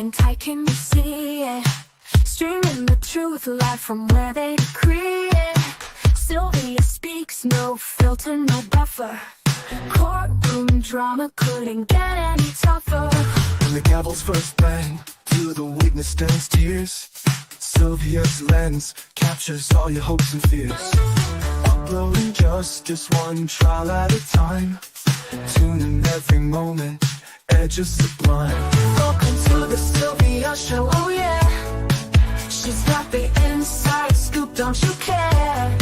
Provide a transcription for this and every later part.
hang tight, can you see it? Streaming the truth live from where they decree it. Sylvia speaks, no filter, no buffer. Courtroom drama couldn't get any tougher. When the gavel's first bang, to the witness turns tears. Sylvia's lens captures all your hopes and fears. Uploading justice one trial at a time. Tune in every moment, edges sublime. Welcome to the Sylvia Show, oh yeah. She's got the inside scoop, don't you care?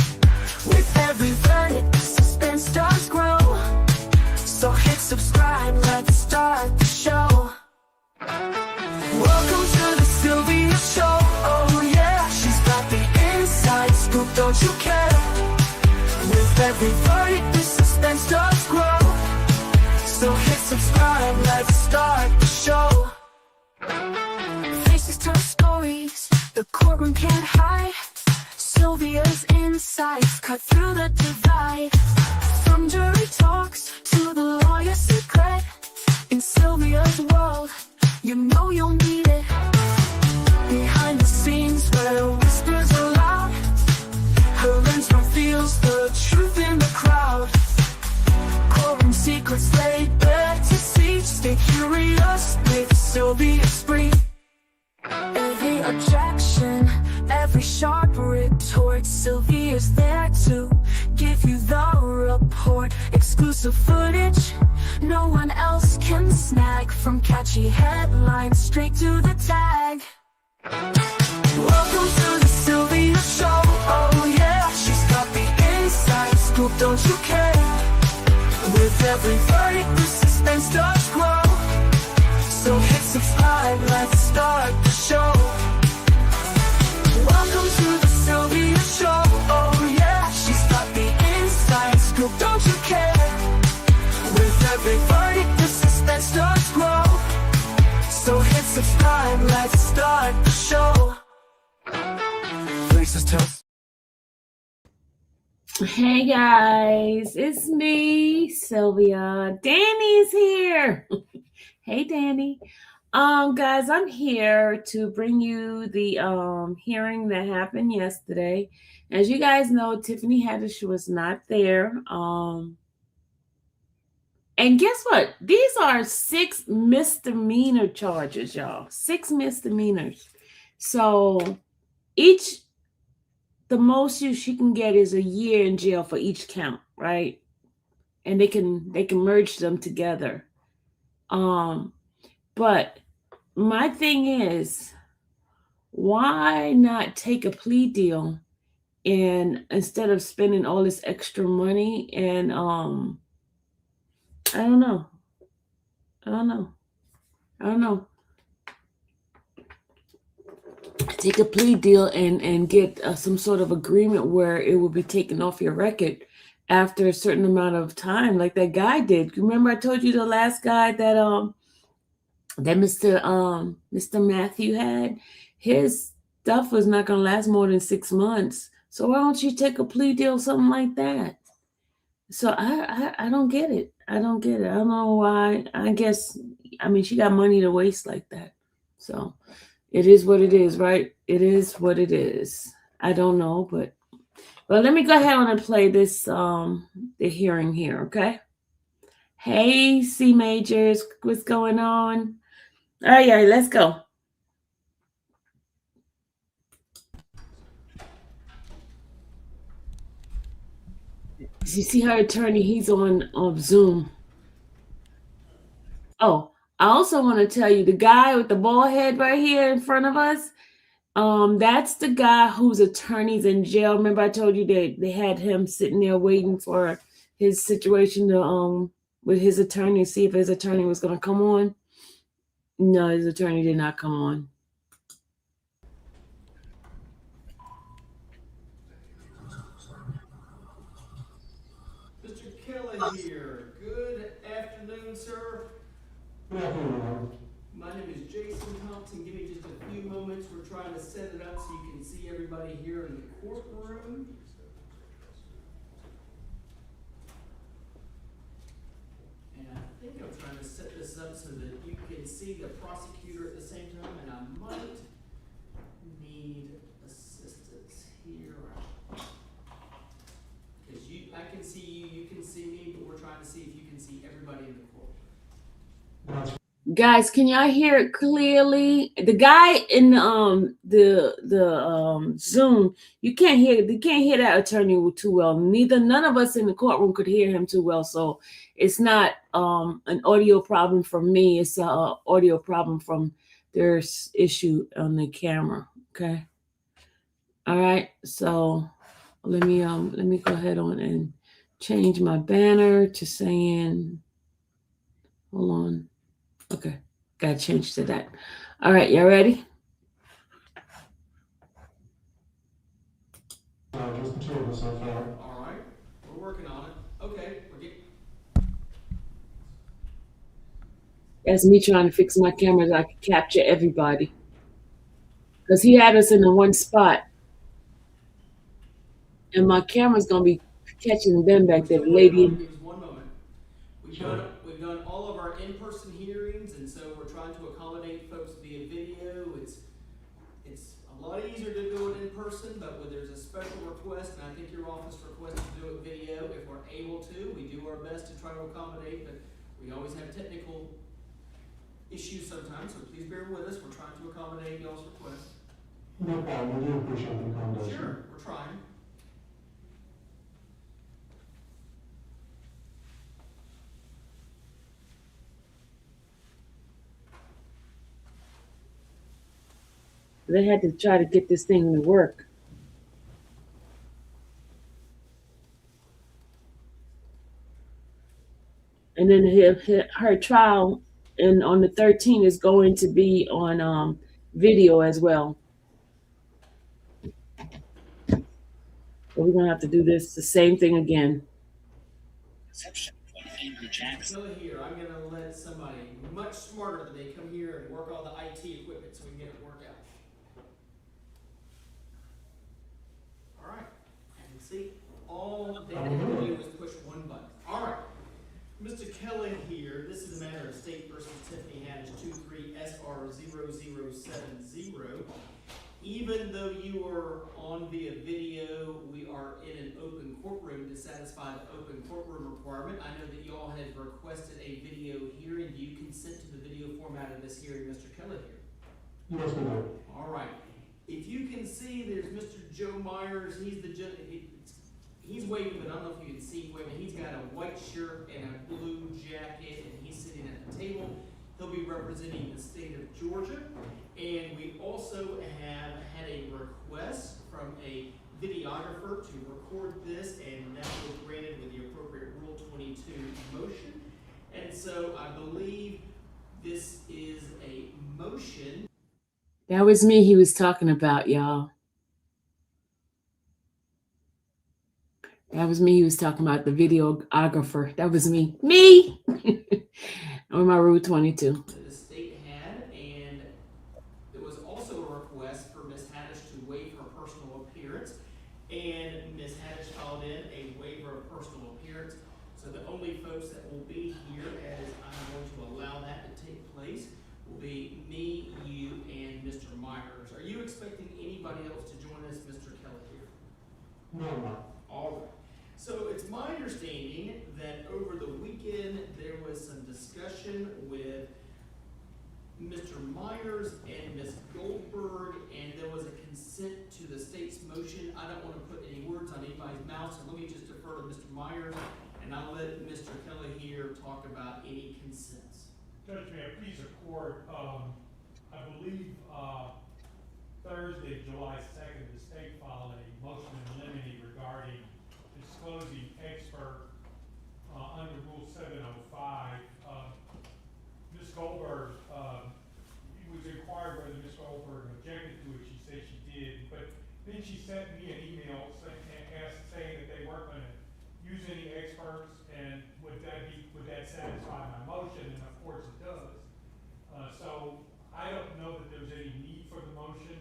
With every verdict, the suspense does grow. So hit subscribe, let's start the show. Welcome to the Sylvia Show, oh yeah. She's got the inside scoop, don't you care? With every verdict, the suspense does grow. So hit subscribe, let's start the show. Faces tell stories, the courtroom can't hide. Sylvia's insights cut through the divide. From jury talks to the lawyer's secret. In Sylvia's world, you know you'll need it. Behind the scenes where whispers are loud, her lens reveals the truth in the crowd. Courtroom secrets laid bare to see. Stay curious with Sylvia Spree. Every objection, every sharp retort, Sylvia's there to give you the report. Exclusive footage no one else can snag. From catchy headlines straight to the tag. Welcome to the Sylvia Show, oh yeah. She's got the inside scoop, don't you care? With every verdict, the suspense does grow. So hit subscribe, let's start the show. Welcome to the Sylvia Show, oh yeah. She's got the inside scoop, don't you care? With every verdict, the suspense does grow. So hit subscribe, let's start the show. Faces tell. Hey guys, it's me, Sylvia. Danny's here. Hey Danny. Guys, I'm here to bring you the hearing that happened yesterday. As you guys know, Tiffany Haddish was not there. And guess what? These are 6 misdemeanor charges, y'all. 6 misdemeanors. So the most she can get is a year in jail for each count, right? And they can merge them together. But my thing is, why not take a plea deal and instead of spending all this extra money and I don't know. Take a plea deal and get some sort of agreement where it will be taken off your record after a certain amount of time, like that guy did. Remember I told you the last guy that Mr. Matthew had? His stuff was not going to last more than 6 months. So why don't you take a plea deal, something like that? So I don't get it. I don't know why. She got money to waste like that. So it is what it is, right? It is what it is. I don't know, but let me go ahead and play this the hearing here, okay? Hey, C majors, what's going on? All right, let's go. You see her attorney, he's on Zoom. Oh, I also want to tell you, the guy with the bald head right here in front of us, that's the guy whose attorney's in jail. Remember I told you they had him sitting there waiting for his situation to with his attorney, see if his attorney was going to come on. No, his attorney did not come on. Mr. Kelly here. Good afternoon, sir. My name is Jason Thompson. Give me just a few moments. We're trying to set it up so you can see everybody here in the courtroom. And I think I'm trying to set this up up so that you can see the prosecutor at the same time, and I might need assistance here. Because I can see you, you can see me, but we're trying to see if you can see everybody in the court. Guys, can y'all hear it clearly? The guy in the Zoom, you can't hear that attorney too well. None of us in the courtroom could hear him too well. So it's not an audio problem from me. It's an audio problem from their issue on the camera. Okay. All right. So let me go ahead on and change my banner to saying, hold on. Okay, got to change to that. All right, y'all ready? Just the two of us so far. All right, we're working on it. Okay, we're getting. That's me trying to fix my camera so I can capture everybody. Because he had us in the one spot. And my camera's going to be catching them back there, the lady. Give us 1 moment. We've done all of our in-person hearings, and so we're trying to accommodate folks via video. It's a lot easier to do it in person, but when there's a special request, and I think your office requested to do it video, if we're able to, we do our best to try to accommodate, but we always have technical issues sometimes, so please bear with us. We're trying to accommodate y'all's request. No problem. We do appreciate the accommodation. Sure, we're trying. They had to try to get this thing to work. And then her trial on the 13th is going to be on video as well. So we're going to have to do the same thing again. Still here, I'm going to let somebody much smarter than they come here and work all the IT equipment so we can get it worked out. All right, and see, all they had to do was push one button. All right, Mr. Kelly here, this is a matter of State versus Tiffany Haddish 23SR0070. Even though you are on via video, we are in an open courtroom to satisfy the open courtroom requirement. I know that y'all had requested a video hearing. Do you consent to the video format of this hearing, Mr. Kelly here? Yes, we do. All right. If you can see, there's Mr. Joe Myers. He's waving, but I don't know if you can see him waving. He's got a white shirt and a blue jacket, and he's sitting at the table. He'll be representing the state of Georgia. And we also have had a request from a videographer to record this, and that was granted with the appropriate Rule 22 motion. And so I believe this is a motion. That was me he was talking about, y'all. That was me he was talking about, the videographer. That was me. Me! On my Rule 22. The state had, and there was also a request for Ms. Haddish to waive her personal appearance, and Ms. Haddish called in a waiver of personal appearance. So the only folks that will be here, as I'm going to allow that to take place, will be me, you, and Mr. Myers. Are you expecting anybody else to join us, Mr. Kelly here? No, I'm not. All right. So it's my understanding that over the weekend there was some discussion with Mr. Myers and Ms. Goldberg, and there was a consent to the state's motion. I don't want to put any words on anybody's mouth, so let me just defer to Mr. Myers, and I'll let Mr. Kelly here talk about any consents. Judge, may I please report, I believe Thursday, July 2nd, the state filed a motion in limine regarding disclosing expert under Rule 705. Ms. Goldberg, it was inquired whether Ms. Goldberg objected to it. She said she did, but then she sent me an email saying that they weren't going to use any experts, and would that satisfy my motion? And of course it does. So I don't know that there's any need for the motion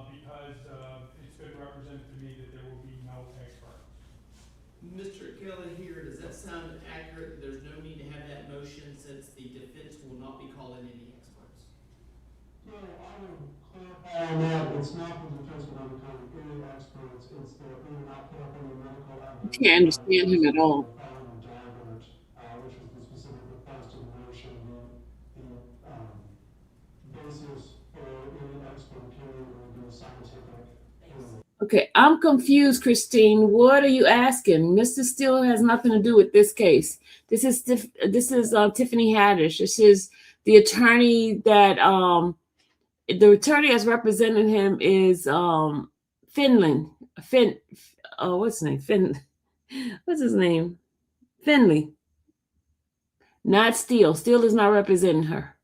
because it's been represented to me that there will be no experts. Mr. Kelly here, does that sound accurate? There's no need to have that motion since the defense call in any experts. So I would clarify on that, it's not the defense would not be calling any experts, it's that we would not put up any medical evidence. Can't understand him at all. Following of Daubert, which was the specific defense to the motion, the basis for any expert opinion would be scientific opinion. Okay, I'm confused, Christine. What are you asking? Mr. Steele has nothing to do with this case. This is Tiffany Haddish. This is the attorney that the attorney that's representing him is Finland. What's his name? What's his name? Finley. Not Steele. Steele is not representing her.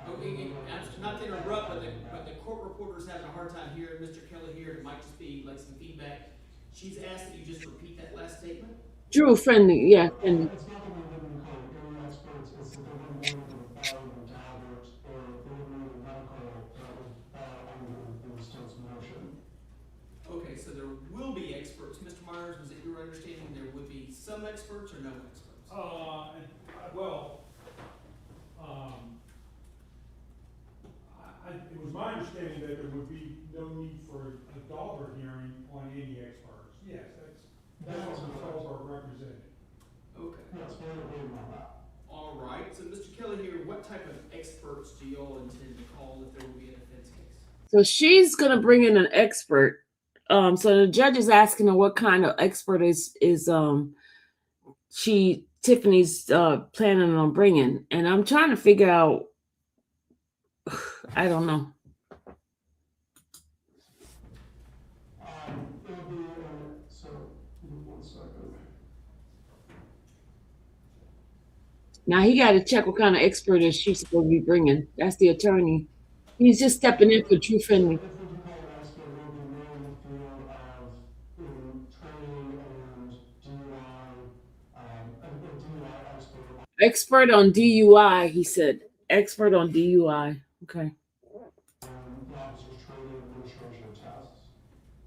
Okay, not to interrupt, but the court reporter's having a hard time hearing Mr. Kelly here. It might just be like some feedback. She's asked that you just repeat that last statement. Drew Friendly, yeah, Friendly. It's not that we wouldn't be calling any experts, it's that they wouldn't be able to follow the Daubert, or they wouldn't need a medical that would fall under the state's motion. Okay, so there will be experts. Mr. Myers, was it your understanding there would be some experts or no experts? It was my understanding that there would be no need for a Daubert hearing on any experts. Yes, that's what Ms. Goldberg represented. Okay. Yes, we're agreeing on that. All right. So, Mr. Kelly here, what type of experts do you all intend to call if there will be a defense case? So she's gonna bring in an expert. So the judge is asking her what kind of expert is Tiffany's planning on bringing, and I'm trying to figure out. I don't know. It would be, so, give me 1 second. Now he got to check what kind of expert is she supposed to be bringing. That's the attorney. He's just stepping in for Drew Finley. If we do call an expert, it will be more in the field of training and DUI, a DUI expert. Expert on DUI, he said. Expert on DUI. Okay. The officer's training and administration tests.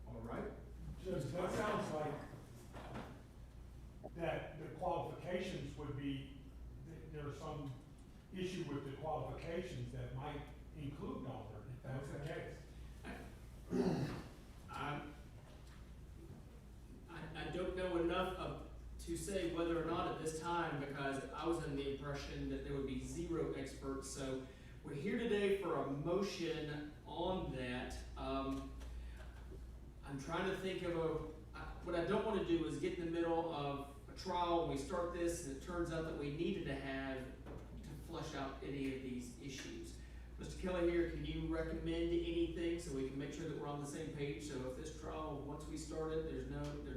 All right. Judge, that sounds like that the qualifications would be, there's some issue with the qualifications that might include Daubert, if that's the case. I don't know enough to say whether or not at this time, because I was under the impression that there would be 0 experts. So we're here today for a motion on that. I'm trying to think of what I don't want to do is get in the middle of a trial when we start this and it turns out that we needed to have to flesh out any of these issues. Mr. Kelly here, can you recommend anything so we can make sure that we're on the same page? So if this trial, once we start it, there's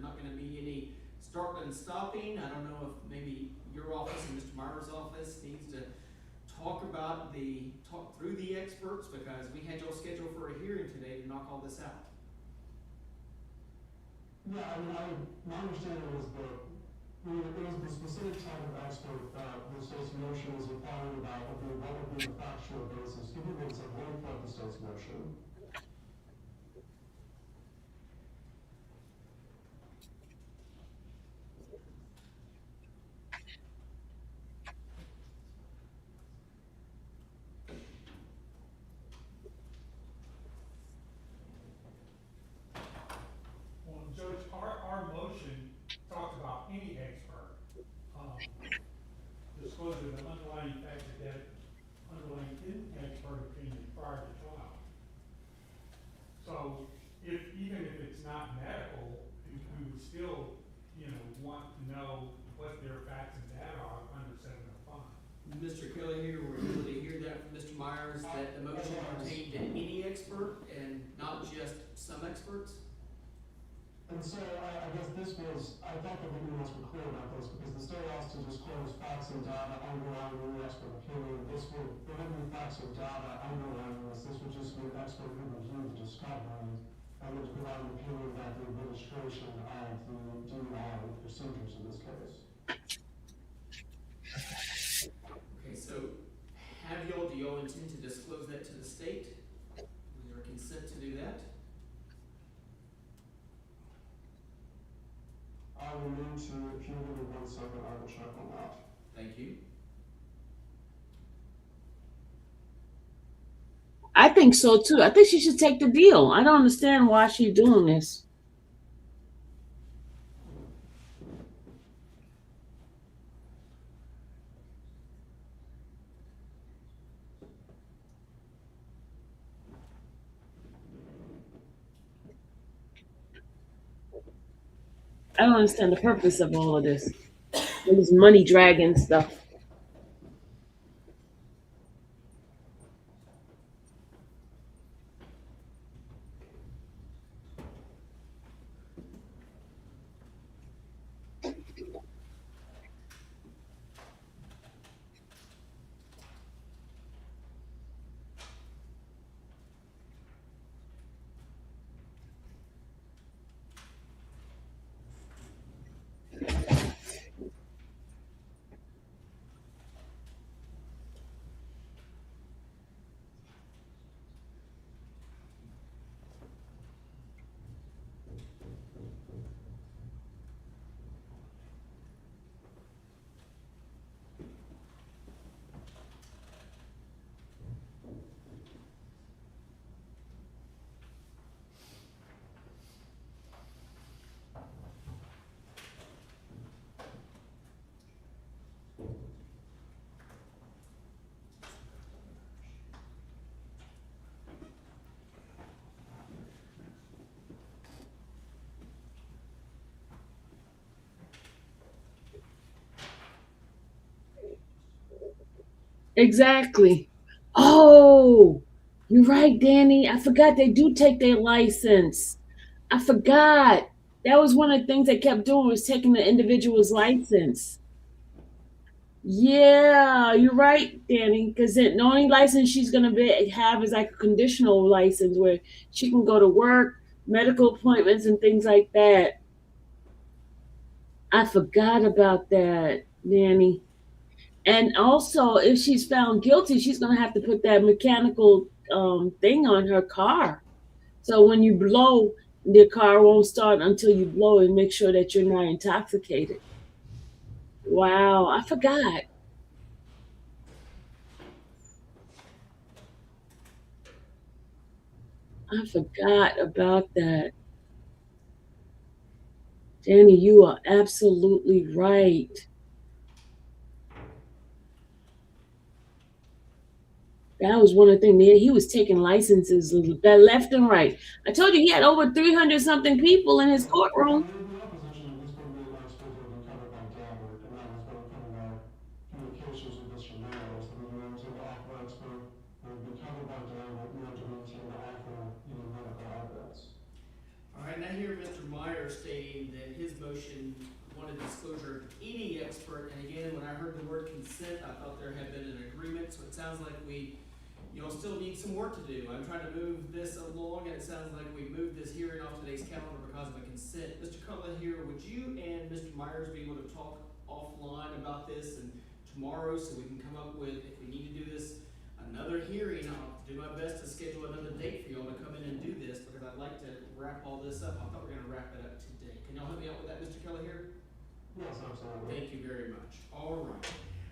not going to be any starting and stopping. I don't know if maybe your office and Mr. Myers' office needs to talk through the experts, because we had y'all scheduled for a hearing today to knock all this out. Yeah, I mean, my understanding was that it was the specific type of expert that the state's motion is inquiring about, what would be the factual basis. Give me one second, let me pull up the state's motion. Well, Judge, our motion talks about any expert, disclosing the underlying fact that underlying expert opinion prior to trial. So even if it's not medical, we would still, want to know what their facts and data are under 705. Mr. Kelly here, we're able to hear that from Mr. Myers, that the motion pertained to any expert and not just some experts? And so I guess I thought that the emails were clear about this, because the state has to disclose facts and data underlying the expert opinion. There wouldn't be facts or data underlying this would just be an expert who reviewed the discovery and would provide an opinion about the administration of the DUI procedures in this case. Okay, so do y'all intend to disclose that to the state? Was there consent to do that? I would need to, if you'll give me 1 second, I will check on that. Thank you. I think so too. I think she should take the deal. I don't understand why she's doing this. I don't understand the purpose of all of this. All this money dragging stuff. Exactly. Oh, you're right, Danny. I forgot they do take their license. I forgot. That was one of the things they kept doing was taking the individual's license. Yeah, you're right, Danny. Because the only license she's gonna have is like a conditional license where she can go to work, medical appointments, and things like that. I forgot about that, Danny. And also, if she's found guilty, she's going to have to put that mechanical thing on her car. So when you blow, the car won't start until you blow and make sure that you're not intoxicated. Wow, I forgot. I forgot about that. Danny, you are absolutely right. That was one of the things. He was taking licenses left and right. I told you he had over 300 something people in his Well, courtroom. it would be our position that this would be an expert that would be covered by Gabbard, and that was going from our communications with Mr. Myers, that we do not intend to offer expert, that would be covered by Gabbard, nor do we intend to offer any medical evidence. All right, and I hear Mr. Meyer stating that his motion wanted disclosure of any expert, and again, when I heard the word consent, I thought there had been an agreement, so it sounds like y'all still need some work to do. I'm trying to move this along, and it sounds like we moved this hearing off today's calendar because of a consent. Mr. Cutler here, would you and Mr. Myers be able to talk offline about this and tomorrow so we can come up with, if we need to do this, another hearing? I'll do my best to schedule another date for y'all to come in and do this because I'd like to wrap all this up. I thought we were gonna wrap it up today. Can y'all help me out with that, Mr. Kelly here? Yes, absolutely. Thank you very much. All right.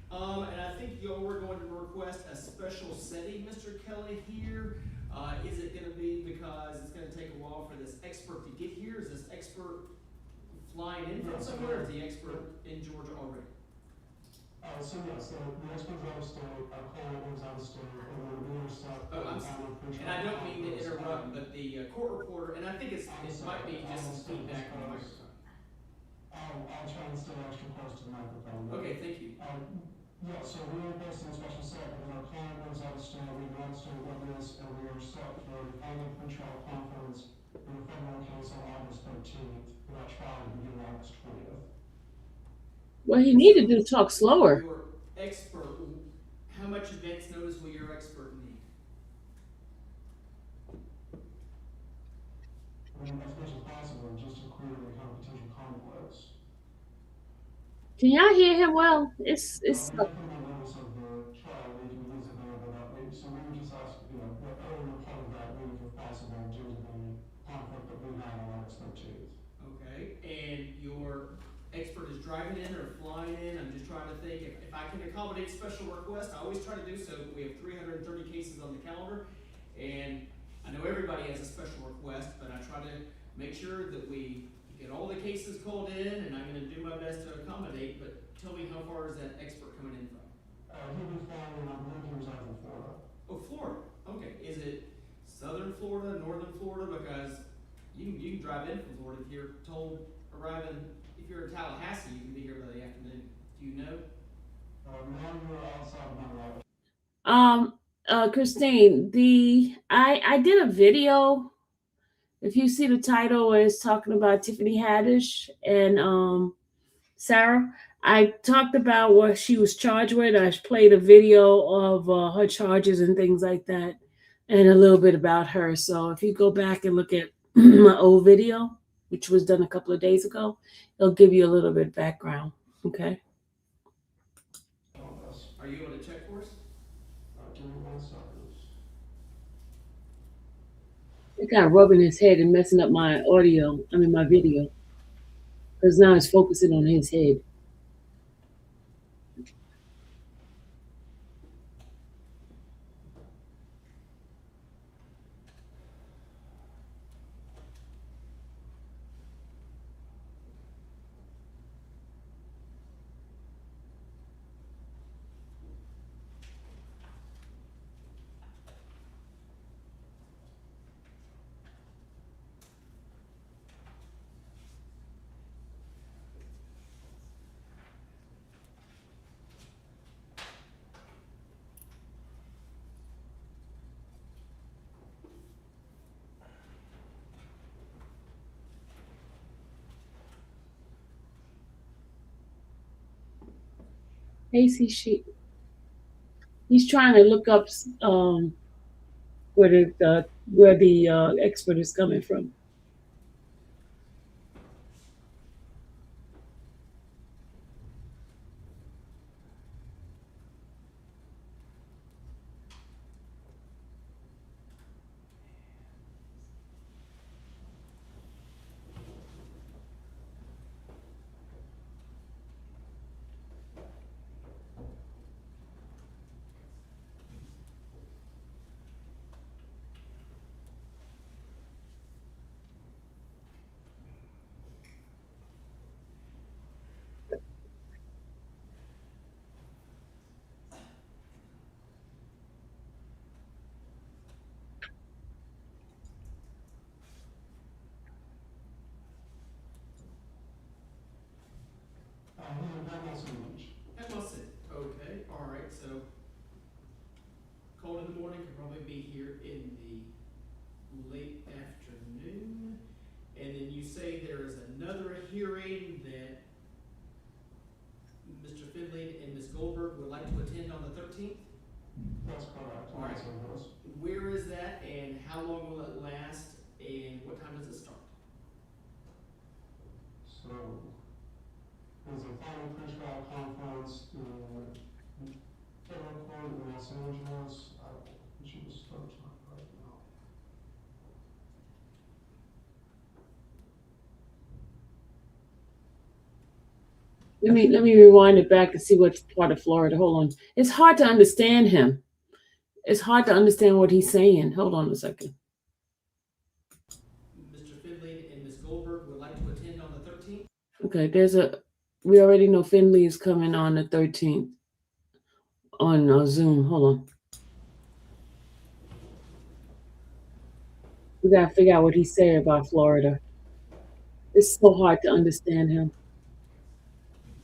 And I think y'all were going to request a special setting, Mr. Kelly here. Is it gonna be because it's gonna take a while for this expert to get here? Is this expert flying in from somewhere? Or is the expert in Georgia already? So yes, the expert's out of state, our client was out of state, and we would intercept. Oh, and I don't mean to interrupt, but the court reporter, and I think it might be just some feedback on the microphone. I'll try and stay extra close to the microphone. Okay, thank you. Yeah, so we are requesting a special set because our client was out of state, we have an out-of-state witness, and we are set for the final pretrial conference in a federal case on August 13th, for that trial to begin August 20th. What he needed to do is talk slower. Your expert, how much advance notice will your expert need? I mean, as much as possible, just to clear any kind of potential conflicts. Can y'all hear him well? It's We have put him on notice of the trial week, and he's available that week, so we would just ask, the earlier part of that week, if possible, due to the conflict that we had on August 13th. Okay, and your expert is driving in or flying in. I'm just trying to think if I can accommodate special requests. I always try to do so. We have 330 cases on the calendar, and I know everybody has a special request, but I try to make sure that we get all the cases called in, and I'm going to do my best to accommodate. But tell me, how far is that expert coming in from? He'll be flying in, I believe he resides in Florida. Oh, Florida. Okay. Is it southern Florida, northern Florida? Because you can drive in from Florida if you're told arriving. If you're in Tallahassee, you can be here by the afternoon. Do you know? Now you're outside of my life. Christine, I did a video. If you see the title, where it's talking about Tiffany Haddish and Sarah, I talked about what she was charged with. I played a video of her charges and things like that, and a little bit about her. So if you go back and look at my old video, which was done a couple of days ago, it'll give you a little bit of background. Okay. Are you able to check for us? Give me 1 second. They're kind of rubbing his head and messing up my audio. I mean, my video. Because now it's focusing on his head. AC sheet. He's trying to look up where the expert is coming from. He's in Hamilton Beach. Hamilton. Okay. All right. So cold in the morning, could probably be here in the late afternoon. And then you say there is another hearing that Mr. Finley and Ms. Goldberg would like to attend on the 13th? That's correct. All right. That's what it is. Where is that, and how long will it last, and what time does it start? So, there's a final pre-trial conference in federal court in Los Angeles. It should start right now. Let me rewind it back and see what part of Florida. Hold on. It's hard to understand him. It's hard to understand what he's saying. Hold on a second. Mr. Finley and Ms. Goldberg would like to attend on the 13th? Okay, we already know Finley is coming on the 13th on Zoom. Hold on. We gotta figure out what he's saying about Florida. It's so hard to understand him.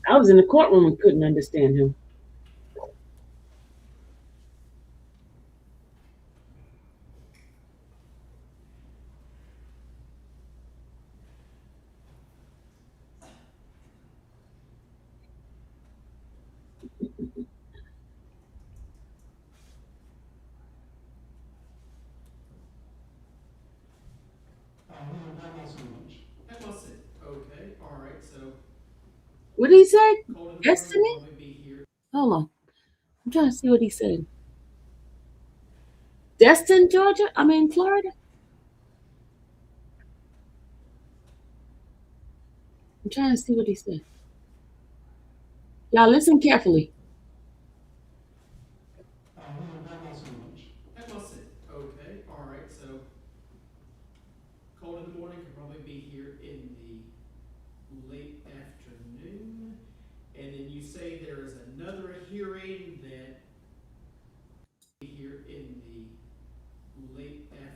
I was in the courtroom and couldn't understand him. He's in Hamilton Beach. Hamilton. Okay. All right. So What did he say? cold in the morning, Destiny? probably be here. Hold on. I'm trying to see what he said. Destin, Georgia? I mean, Florida? I'm trying to see what he said. Y'all listen carefully. That must image. That must it. Okay, all right. So called in the morning could probably be here in the late afternoon, and then you say there is another hearing that here in the late afternoon.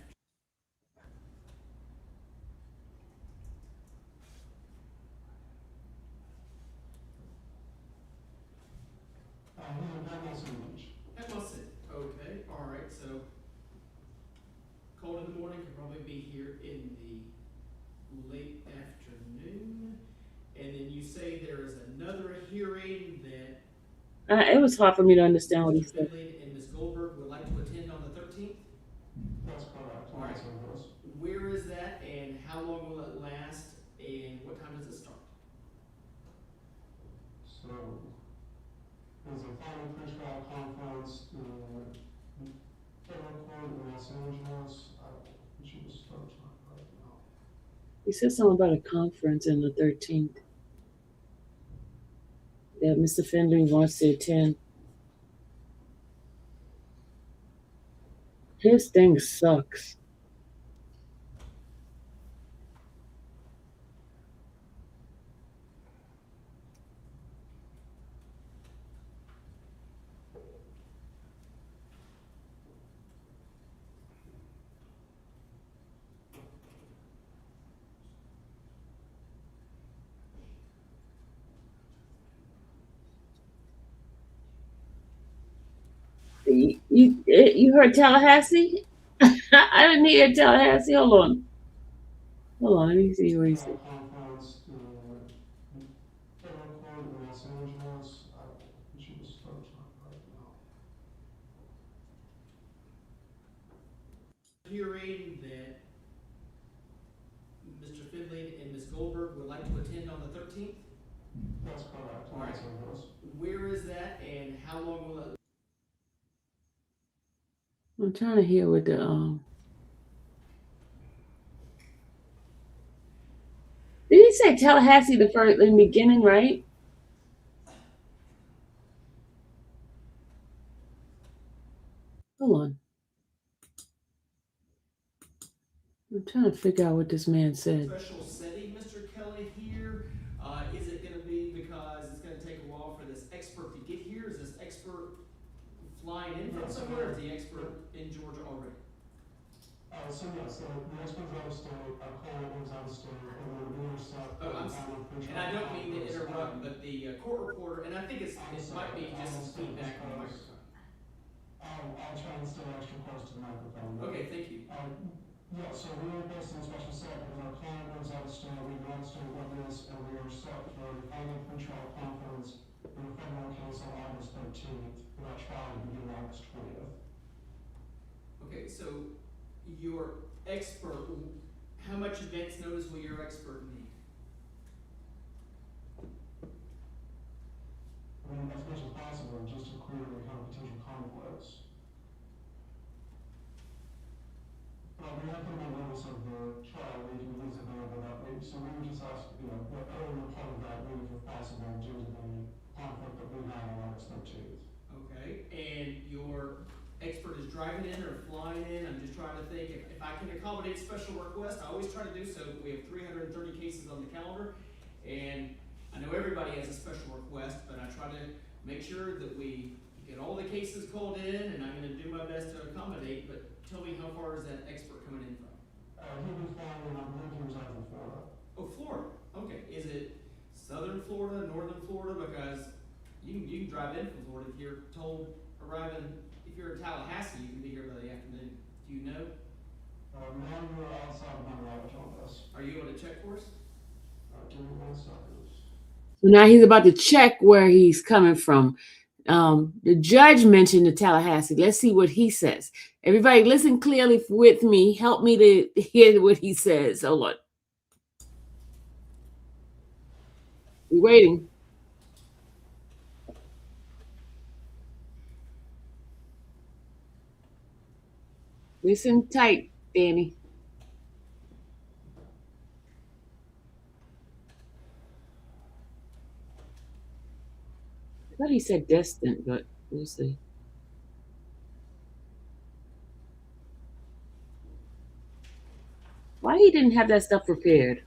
That must image. That must it. Okay, all right. So called in the morning could probably be here in the late afternoon, and then you say there is another hearing that It was hard for me to understand what he Mr. said. Finley and Ms. Goldberg would like to attend on the 13th. That's correct. All right. That's what it was. Where is that, and how long will it last, and what time does it start? So, there's a final pretrial conference in federal court in Los Angeles. We should just start time right now. He said something about a conference on the 13th that Mr. Finley wants to attend. His thing sucks. You heard Tallahassee? I didn't hear Tallahassee. Hold on. Let me see what he said. Conference in federal court in Los Angeles. We should just start time right now. Hearing that Mr. Finley and Ms. Goldberg would like to attend on the 13th. That's correct. All right. That's what it was. Where is that, and how long will it? I'm trying to hear what the Did he say Tallahassee the first in the beginning, right? Hold on. I'm trying to figure out what this man said. Special setting, Mr. Kelly, here? Is it going to be because it's going to take a while for this expert to get here? Is this expert flying in from somewhere, or is the expert in Georgia already? So yes, the expert's out of state, our client was out of state, and then we were set. And I don't mean to interrupt, but the court reporter, and I think it might be just some feedback on the microphone. I'll try and stay extra close to the microphone. Okay, thank you. Yeah, so we were posted in a special set because our client was out of state, we were out of state witness, and we were set for the final pretrial conference in a federal case on August 13th, with our trial to begin August 20th. Okay, so your expert, how much advance notice will your expert need? I mean, as much as possible, just to clear any kind of potential conflicts. But we have put him on notice of the trial week, and he's available that week, so we would just ask, the earlier part of that week if possible, due to the conflict that we have on August 13th. Okay, and your expert is driving in or flying in? I'm just trying to think if I can accommodate special requests. I always try to do so. We have 330 cases on the calendar, and I know everybody has a special request, but I try to make sure that we get all the cases called in, and I'm going to do my best to accommodate. But tell me, how far is that expert coming in from? He'll be flying in, I believe he resides in Florida. Oh, Florida. Okay, is it southern Florida, northern Florida? Because you can drive in from Florida if you're told arriving. If you're in Tallahassee, you can be here by the afternoon. Do you know? Now we're outside of my knowledge on this. Are you able to check for us? Give me 1 second. So now he's about to check where he's coming from. The judge mentioned the Tallahassee. Let's see what he says. Everybody, listen clearly with me. Help me to hear what he says. Hold on. We're waiting. Listen tight, Danny. thought he said destined, but we'll see. Why he didn't have that stuff prepared?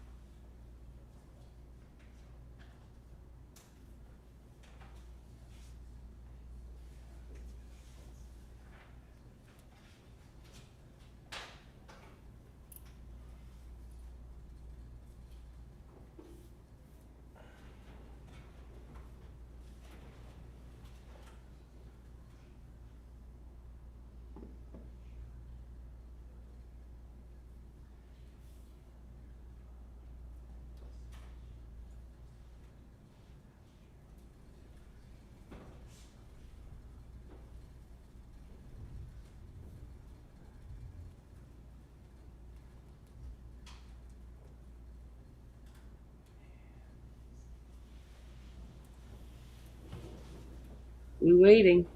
We waiting.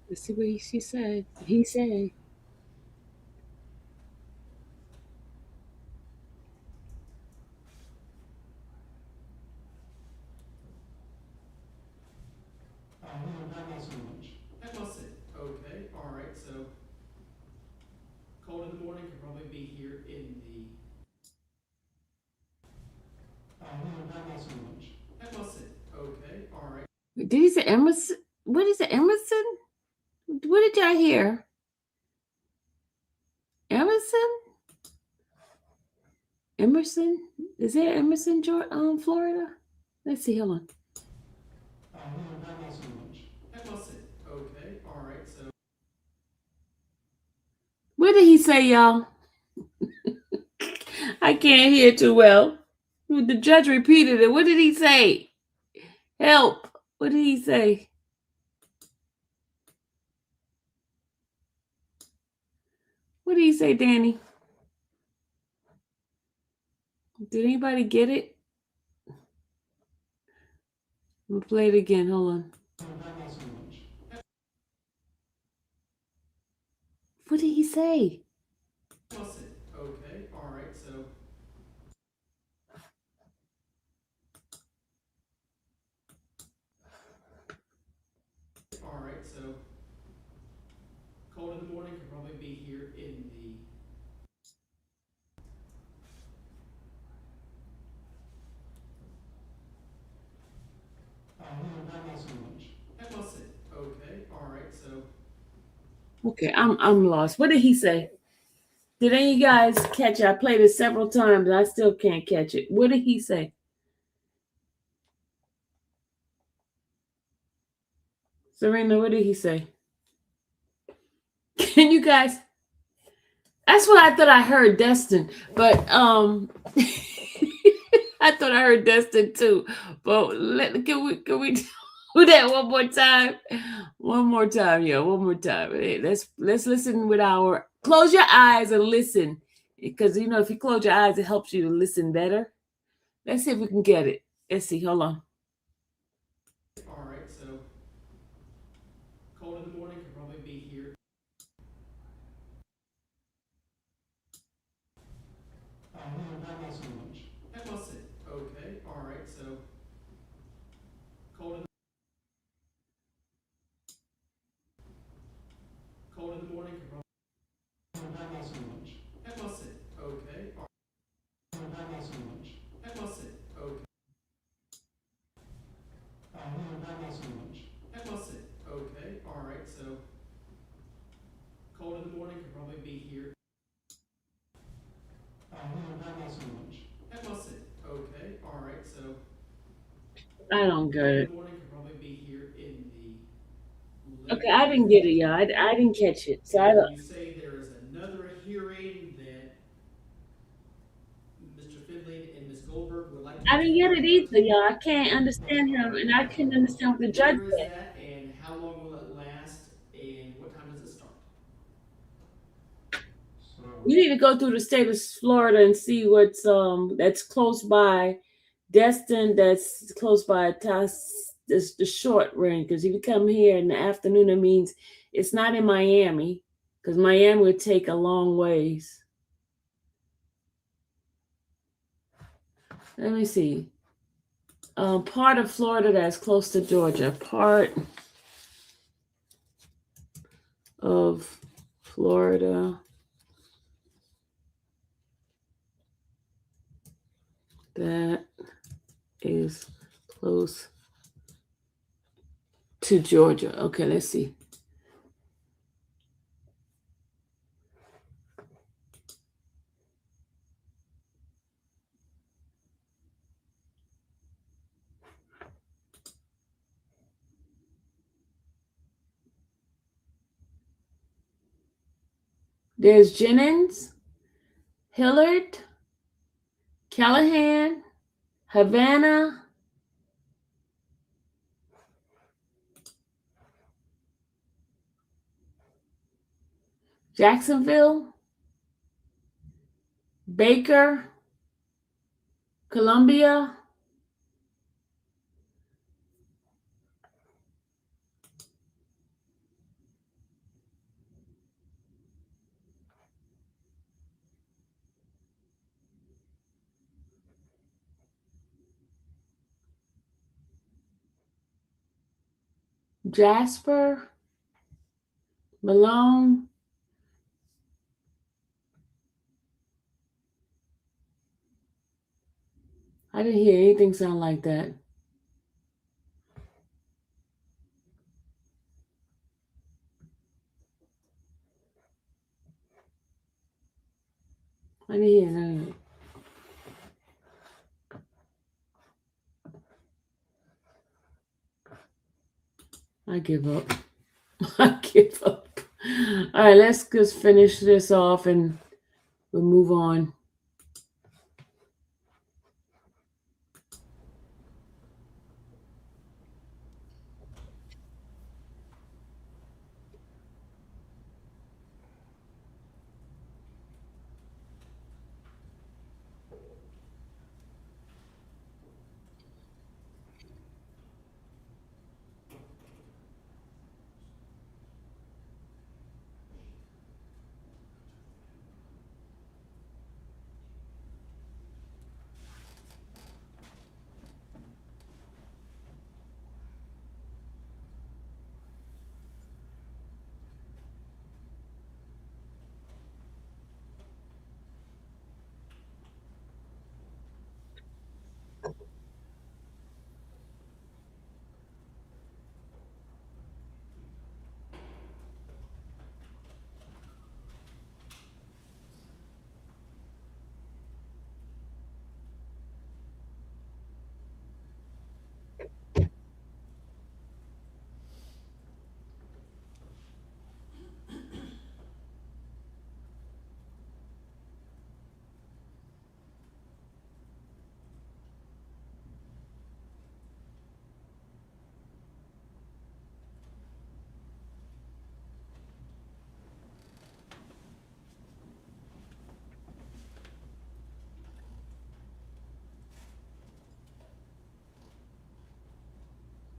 Let's see what she said. He said. That wasn't much. That must it. Okay, all right. So cold in the morning could probably be here in the. That wasn't much. That must it. Okay, all right. Did he say Emerson? What is it, Emerson? What did y'all hear? Emerson? Emerson? Is there Emerson, Florida? Let's see. Hold on. That wasn't much. That must it. Okay, all right. So What did he say, y'all? I can't hear too well. The judge repeated it. What did he say? Help. What did he say? What did he say, Danny? Did anybody get it? We'll play it again. Hold on. That wasn't much. What did he say? that must it. Okay, all right. So all right. So cold in the morning could probably be here in the. That wasn't much. That must it. Okay, all right. So Okay, I'm lost. What did he say? Did any of you guys catch it? I played it several times and I still can't catch it. What did he say? Serena, what did he say? Can you guys? That's what I thought I heard, Destin. But I thought I heard Destin too. But can we do that one more time? One more time, yeah, one more time. Hey, let's listen with our close your eyes and listen. Because you know, if you close your eyes, it helps you to listen better. Let's see if we can get it. Let's see. Hold on. all right. So cold in the morning could probably be here. That wasn't much. That must it. Okay, all right. So cold in the morning could probably. That wasn't much. That must it. Okay. All That wasn't much. that must it. Okay. That wasn't much. That must it. Okay. All right. So cold in the morning could probably be here. That wasn't much. That must it. Okay. All right. So I don't get cold in it. the morning could probably be here in the. Okay, I didn't get it, y'all. I didn't catch it. So I don't. You say there is another hearing that Mr. Finley and Ms. Goldberg would like to. I didn't get it either, y'all. I can't understand him, and I couldn't understand what the judge Where is said. that, and how long will it last, and what time does it start? So, You need to go through the state of Florida and see what's that's close by Destin, that's close by this the short range. Because if you come here in the afternoon, it means it's not in Miami, because Miami would take a long ways. Let me see. Part of Florida that's close to Georgia. Part of Florida that is close to Georgia. Okay, let's see. There's Jennings, Hillard, Callahan, Havana, Jacksonville, Baker, Columbia, Jasper, Malone, I didn't hear anything sound like that. I didn't hear none of it. I give up. I give up. All right, let's just finish this off and we'll move on.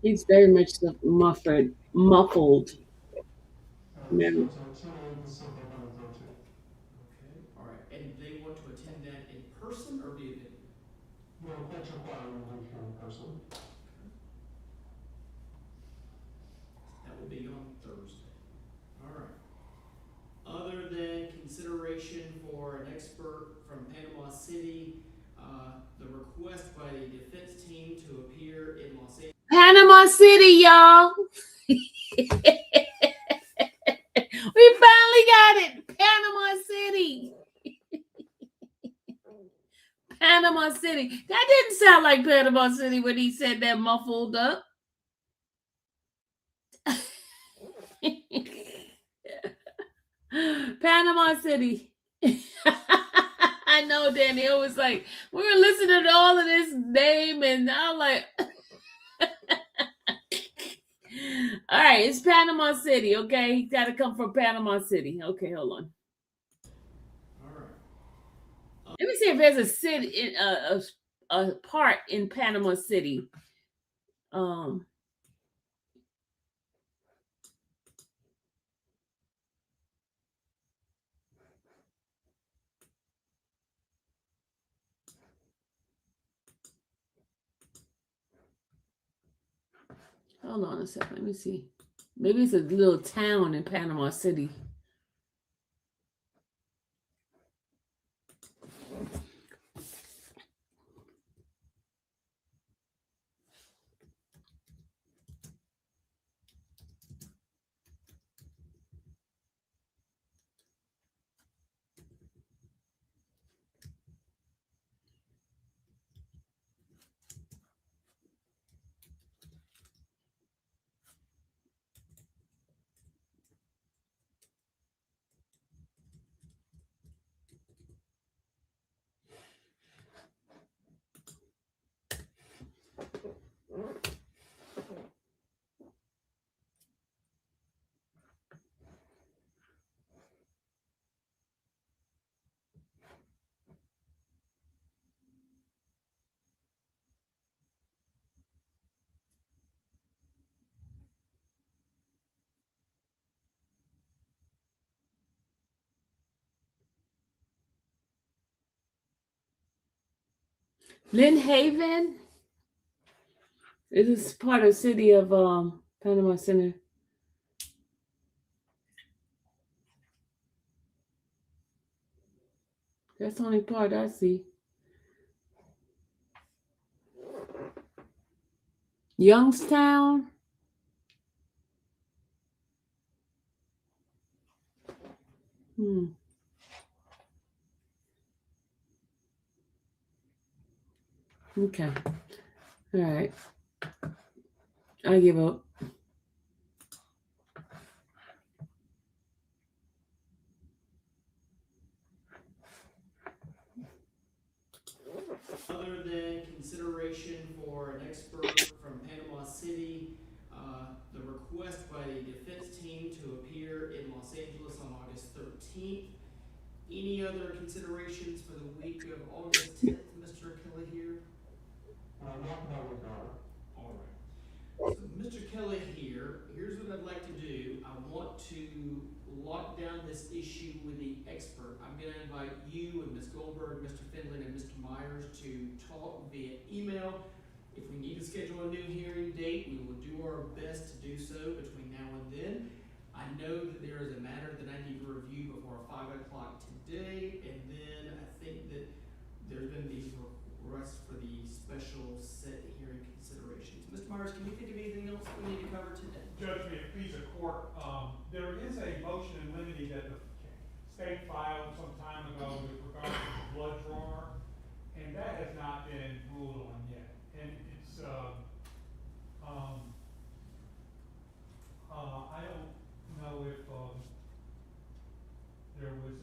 He's very much muffled. Man. To the simple kind of go-to. Okay, all right. And they want to attend that in person or via video? No courts require them to be here in person. That will be on Thursday. All right. Other than consideration for an expert from Panama City, the request by the defense team to appear in Los Angeles. Panama City, y'all. We finally got it. Panama City. Panama City. That didn't sound like Panama City when he said that muffled up. Panama City. I know, Danny. It was like, we were listening to all of this name, and I'm like, all right, it's Panama City, okay? He got to come from Panama City. Okay, hold on. All right. Let me see if there's a city, a part in Panama City. Hold on a second. Let me see. Maybe it's a little town in Panama City. Lynn Haven. It is part of the city of Panama City. That's the only part I see. Youngstown. Okay. All right. I give up. Other than consideration for an expert from Panama City, the request by the defense team to appear in Los Angeles on August 13th. Any other considerations for the week of August 10th, Mr. Kelly here? Not that I would, All right. So, Mr. Kelly here, here's what I'd like to do. I want to lock down this issue with the expert. I'm going to invite you and Ms. Goldberg, Mr. Finley, and Mr. Myers to talk via email. If we need to schedule a new hearing date, we will do our best to do so between now and then. I know that there is a matter that I need to review before 5 o'clock today, and then I think that there's been these requests for the special set hearing considerations. Mr. Myers, can you think of anything else we need to cover today? Judge, may it please the court, there is a motion in limine that the state filed some time ago with regard to the blood drawer, and that has not been ruled on yet. And it's, I don't know if there was,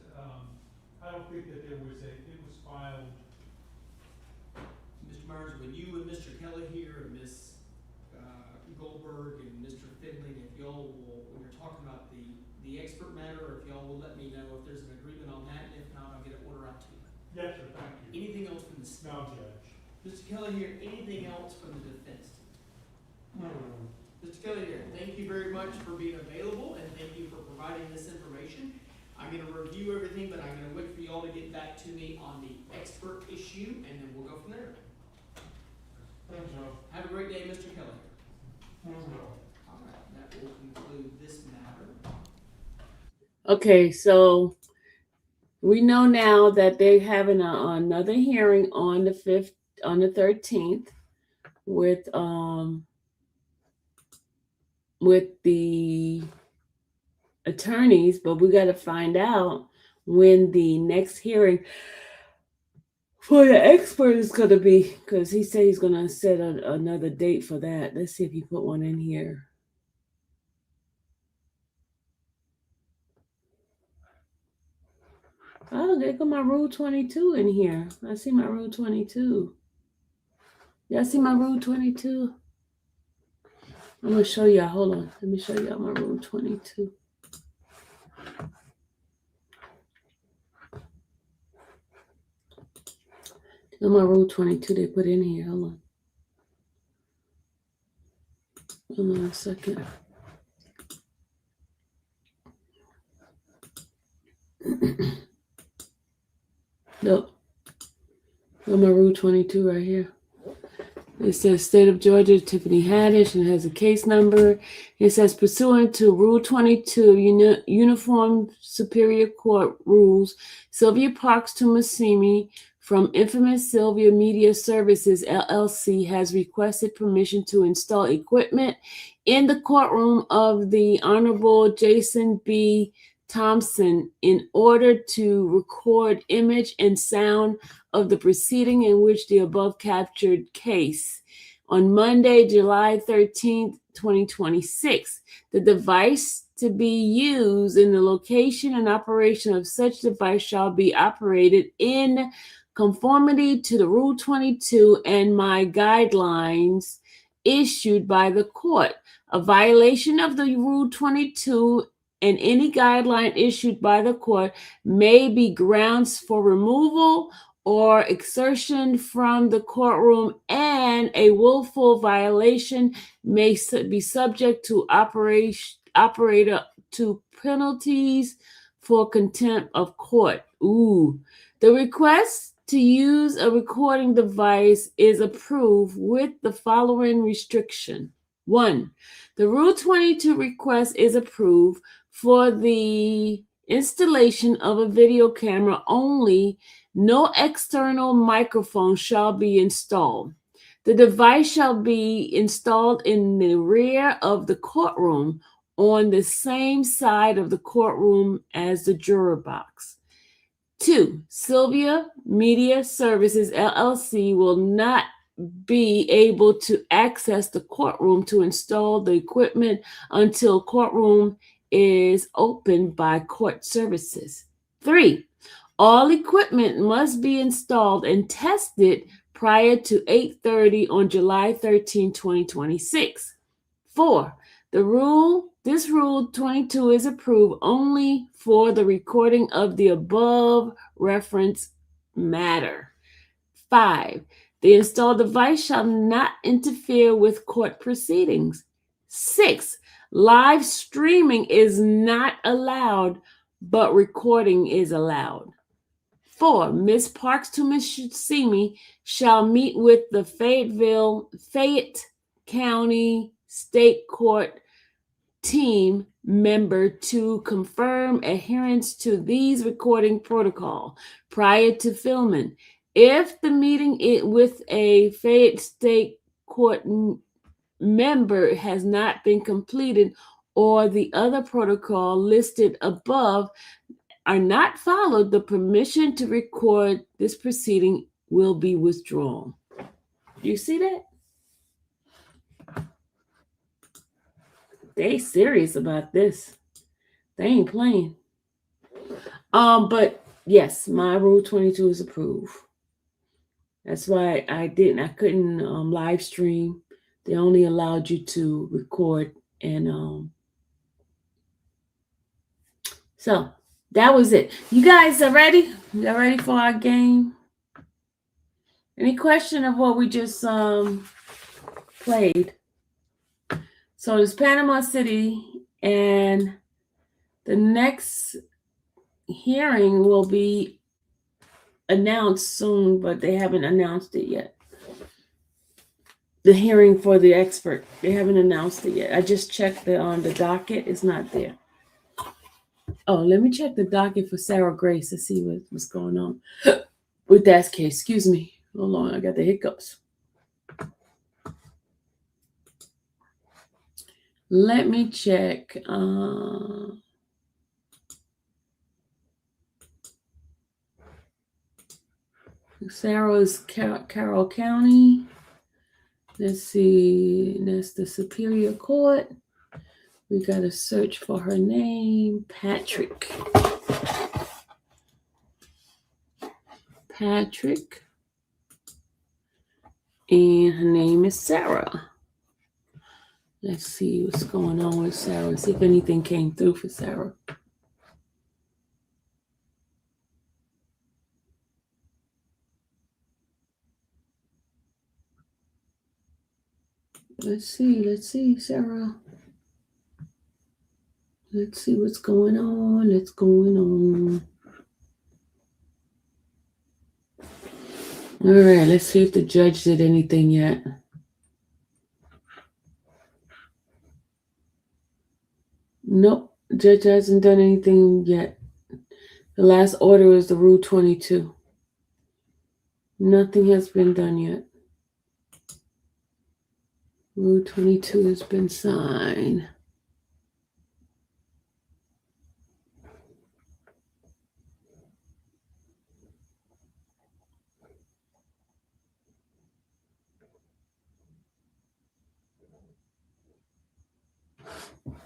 I don't think that there was it was filed. Mr. Myers, when you and Mr. Kelly here and Ms. Goldberg and Mr. Finley, if y'all will, when you're talking about the expert matter, if y'all will let me know if there's an agreement on that, and if not, I'll get an order out to you. Yes, sir, thank you. Anything else from the state? No, Judge. Mr. Kelly here, anything else from the defense team? No. Mr. Kelly here, thank you very much for being available, and thank you for providing this information. I'm going to review everything, but I'm going to wait for y'all to get back to me on the expert issue, and then we'll go from there. Thanks, Joe. Have a great day, Mr. Kelly. You as well. All right, that will conclude this matter. Okay, so we know now that they're having another hearing on the 13th with the attorneys, but we got to find out when the next hearing for the expert is going to be, because he said he's going to set another date for that. Let's see if he put one in here. Oh, there go my Rule 22 in here. I see my Rule 22. Y'all see my Rule 22? I'm going to show y'all. Hold on. Let me show y'all my Rule 22. No, my Rule 22 they put in here. Hold on a second. Nope. On my Rule 22 right here. It says State of Georgia, Tiffany Haddish, and has a case number. It says pursuant to Rule 22, Uniform Superior Court Rules, Sylvia Parks Tumasimi from Infamous Sylvia Media Services, LLC, has requested permission to install equipment in the courtroom of the Honorable Jason B. Thompson in order to record image and sound of the proceeding in which the above captured case on Monday, July 13th, 2026. The device to be used in the location and operation of such device shall be operated in conformity to the Rule 22 and my guidelines issued by the court. A violation of the Rule 22 and any guideline issued by the court may be grounds for removal or exertion from the courtroom, and a willful violation may be subject to operator to penalties for contempt of court. The request to use a recording device is approved with the following restriction. 1. The Rule 22 request is approved for the installation of a video camera only. No external microphone shall be installed. The device shall be installed in the rear of the courtroom on the same side of the courtroom as the juror box. 2. Sylvia Media Services, LLC will not be able to access the courtroom to install the equipment until courtroom is opened by court services. 3. All equipment must be installed and tested prior to 8:30 on July 13, 2026. 4. This Rule 22 is approved only for the recording of the above referenced matter. 5. The installed device shall not interfere with court proceedings. 6. Live streaming is not allowed, but recording is allowed. 4. Ms. Parks Tumasimi shall meet with the Fayette County State Court team member to confirm adherence to these recording protocol prior to filming. If the meeting with a Fayette State Court member has not been completed or the other protocol listed above are not followed, the permission to record this proceeding will be withdrawn. You see that? They serious about this. They ain't playing. But yes, my Rule 22 is approved. That's why I couldn't live stream. They only allowed you to record, and so that was it. You guys are ready? Y'all ready for our game? Any question of what we just played? So it's Panama City, and the next hearing will be announced soon, but they haven't announced it yet. The hearing for the expert, they haven't announced it yet. I just checked the docket. It's not there. Oh, let me check the docket for Sarah Grace to see what's going on with that case. Excuse me. Hold on, I got the hiccups. Let me check. Sarah's Carroll County. Let's see. That's the Superior Court. We got to search for her name. Patrick. And her name is Sarah. Let's see what's going on with Sarah. See if anything came through for Sarah. Let's see, Sarah. Let's see what's going on. All right, let's see if the judge did anything yet. Nope, the judge hasn't done anything yet. The last order is the Rule 22. Nothing has been done yet. Rule 22 has been signed.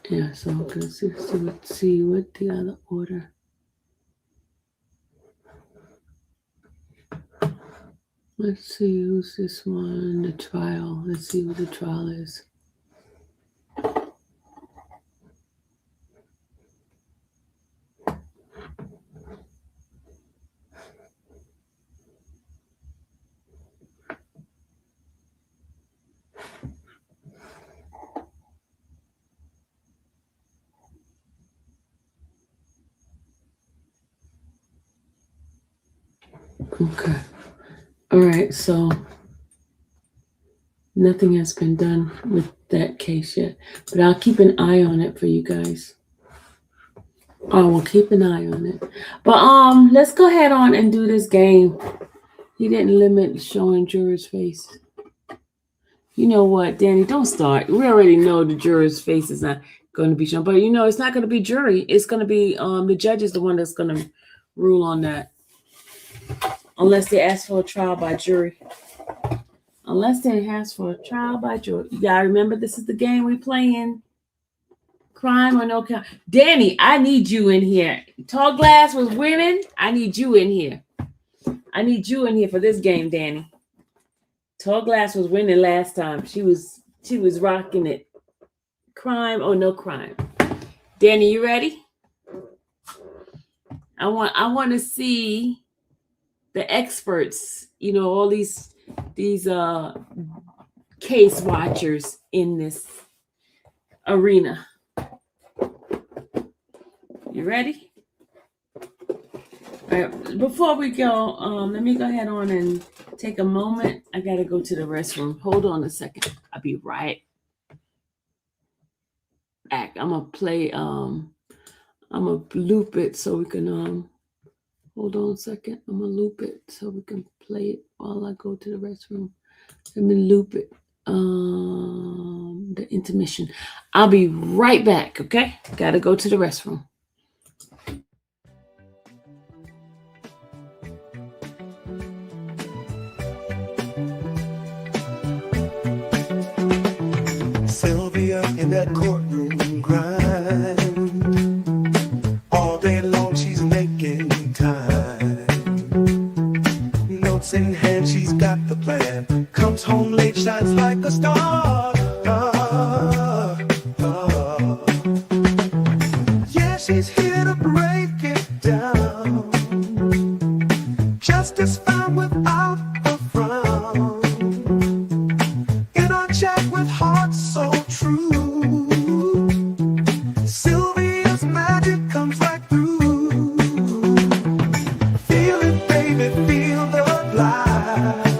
Yeah, so let's see what the other order. Let's see who's this one. The trial. Let's see what the trial is. Okay. All right, so nothing has been done with that case yet, but I'll keep an eye on it for you guys. I will keep an eye on it. But let's go ahead on and do this game. He didn't limit showing juror's face. You know what, Danny? Don't start. We already know the juror's face is not going to be shown, but it's not going to be jury. It's going to be the judge is the one that's going to rule on that, unless they ask for a trial by jury. Unless they ask for a trial by jury. You gotta remember, this is the game we playing. Crime or no crime. Danny, I need you in here. Tall Glass was winning. I need you in here. I need you in here for this game, Danny. Tall Glass was winning last time. She was rocking it. Crime or no crime. Danny, you ready? I want to see the experts, all these case watchers in this arena. You ready? All right, before we go, let me go ahead on and take a moment. I gotta go to the restroom. Hold on a second. I'll be right back. I'm gonna play, I'm gonna loop it so we can, hold on a second. I'm gonna loop it so we can play it while I go to the restroom. Let me loop it. The intermission. I'll be right back, okay? Gotta go to the restroom. Sylvia in that courtroom grind. All day long she's making time. Notes in hand, she's got the plan. Comes home late, shines like a star. Yeah, she's here to break it down. Justice found without a frown. In our chat with hearts so true, Sylvia's magic comes right through. Feel it, baby, feel the light.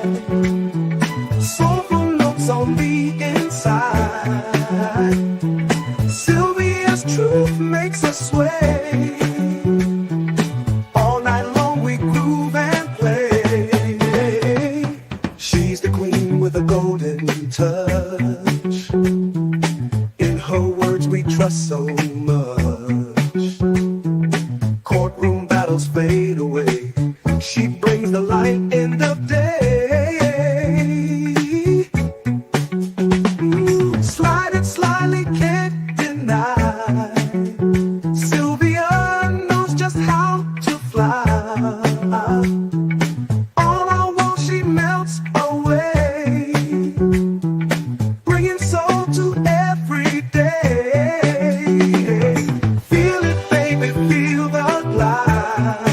Soulful notes on the inside. Sylvia's truth makes us sway. All night long we groove and play. She's the queen with a golden touch. In her words we trust so much. Courtroom battles fade away. She brings the light in the day. Slide it slyly, can't deny. Sylvia knows just how to fly. All I want, she melts away, bringing soul to every day. Feel it, baby, feel the light.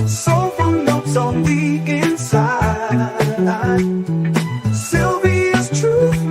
Soulful notes on the inside. Sylvia's truth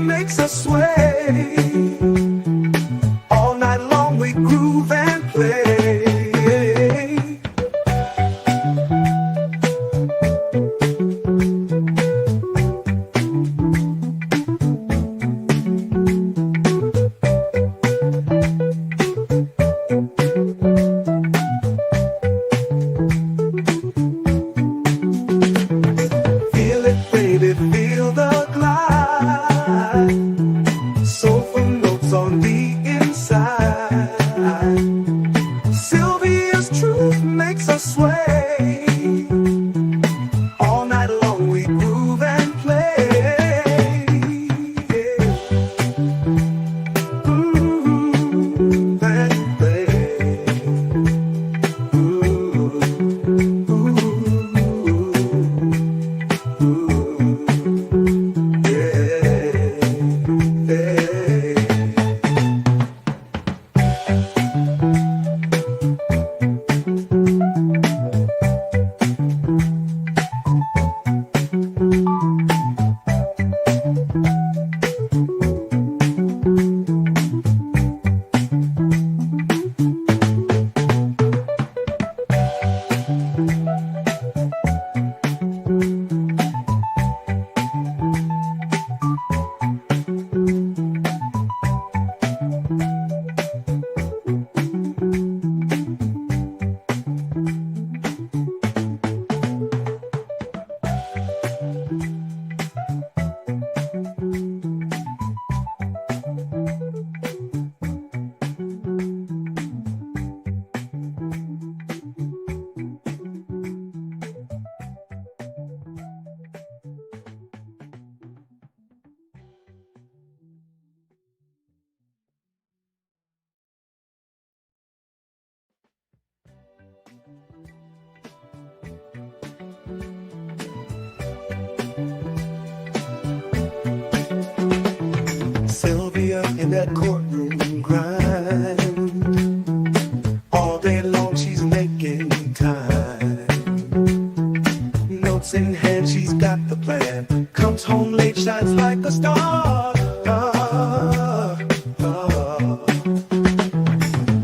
comes home late, shines like a star.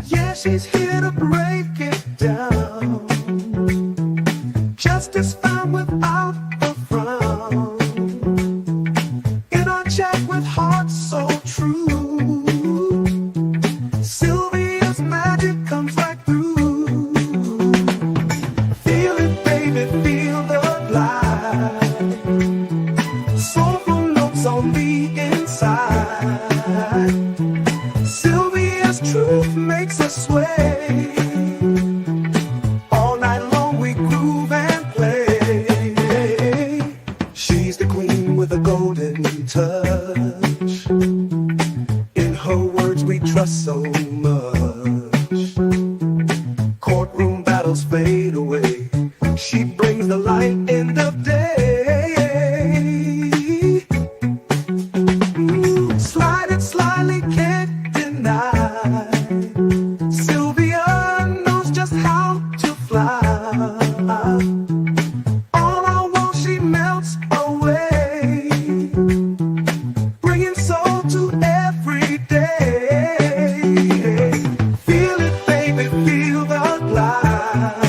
Yeah, she's here to break it down. Justice found without a frown. In our chat with hearts so true, Sylvia's magic comes right through. Feel it, baby, feel the light. Soulful notes on the inside. Sylvia's truth makes us sway. All night long we groove and play. She's the queen with a golden touch. In her words we trust so much. Courtroom battles fade away. She brings the light end of day. Slide it slyly, can't deny. Sylvia knows just how to fly. All I want, she melts away, bringing soul to every day. Feel it, baby, feel the glide.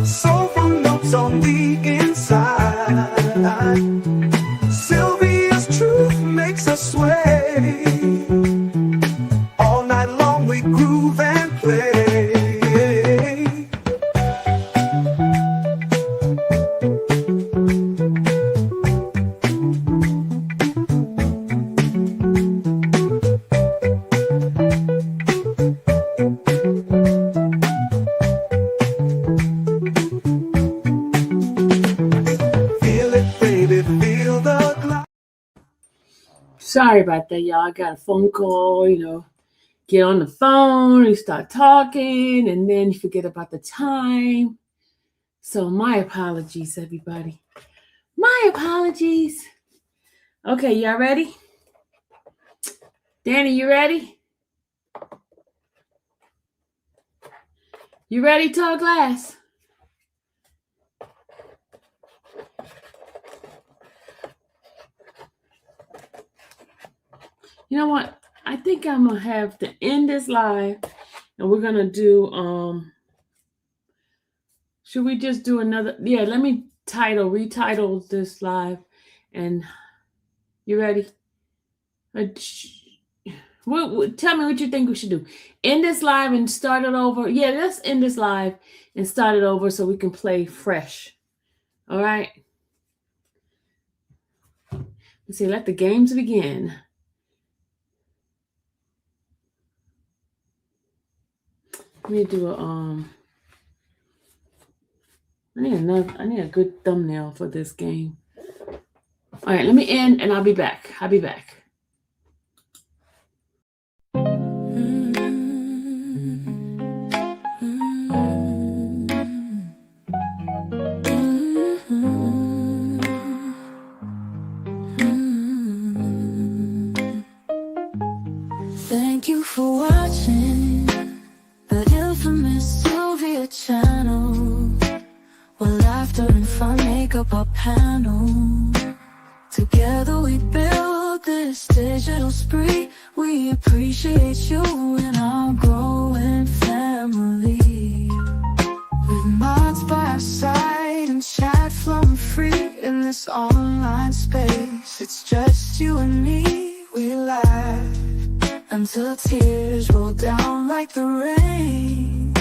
Soulful notes on the inside. Sylvia's truth makes us sway. All night long we groove and play. Feel it, baby, feel the glide. Sorry about that, y'all. I got a phone call, get on the phone, you start talking, and then you forget about the time. So my apologies, everybody. My apologies. Okay, y'all ready? Danny, you ready? You ready, Tall Glass? You know what? I think I'm gonna have to end this live, and we're gonna do should we just do another? Yeah, let me retitle this live. And you ready? Tell me what you think we should do. End this live and start it over. Yeah, let's end this live and start it over so we can play fresh. All right. Let's see. Let the games begin. Let me do I need a good thumbnail for this game. All right, let me end and I'll be back. Thank you for watching the infamous Sylvia channel, where laughter and fun make up our panel. Together we build this digital spree. We appreciate you and our growing family. With mods by our side and chat flowing free in this online space. It's just you and me, we laugh until tears roll down like the rain.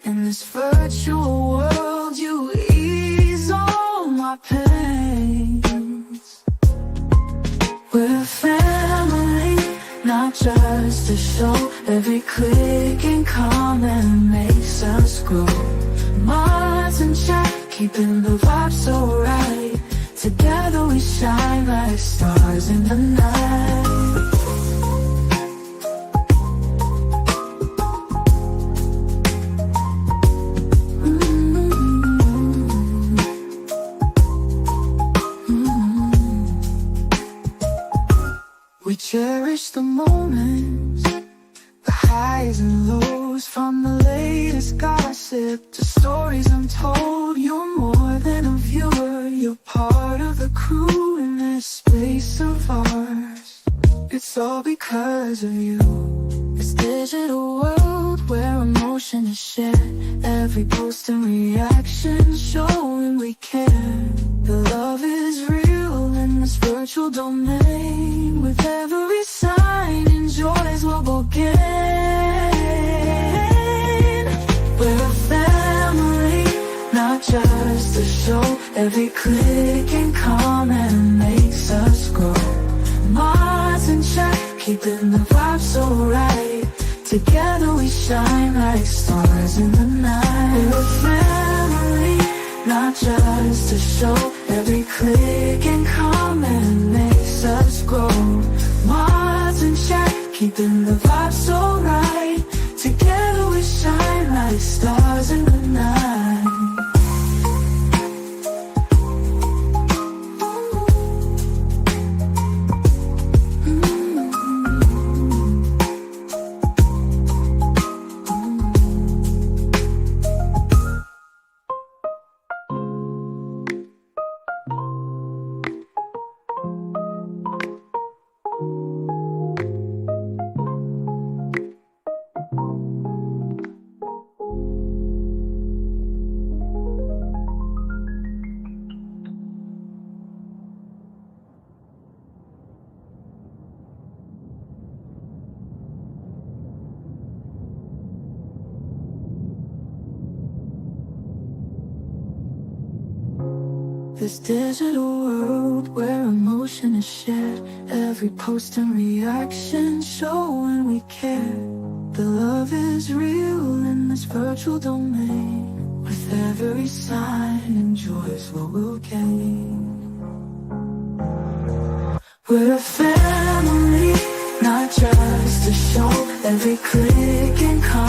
In this virtual world, you ease all my pains. We're a family, not just a show. Every click and comment makes us grow. Mods and chat, keeping the vibe so right. Together we shine like stars in the night. We cherish the moments, the highs and lows, from the latest gossip to stories untold. You're more than a viewer, crew in this space of ours. It's all because of you. This digital world where emotion is shared, every post and reaction showing we care. The love is real in this virtual domain. With every sign and joys what we'll gain. We're a family, not just a show. Every click and comment makes us grow. Mars in check, keeping the vibe so right. Together we shine like stars in the night. We're a family, not just a show. Every click and comment makes us grow. Mars in check, keeping the vibe so right. Together we shine like stars in the night. This digital world where emotion is shared, every post and reaction showing we care. The love is real in this virtual domain. With every sign and joy's what we'll gain. We're a family, not just a show. Every click and comment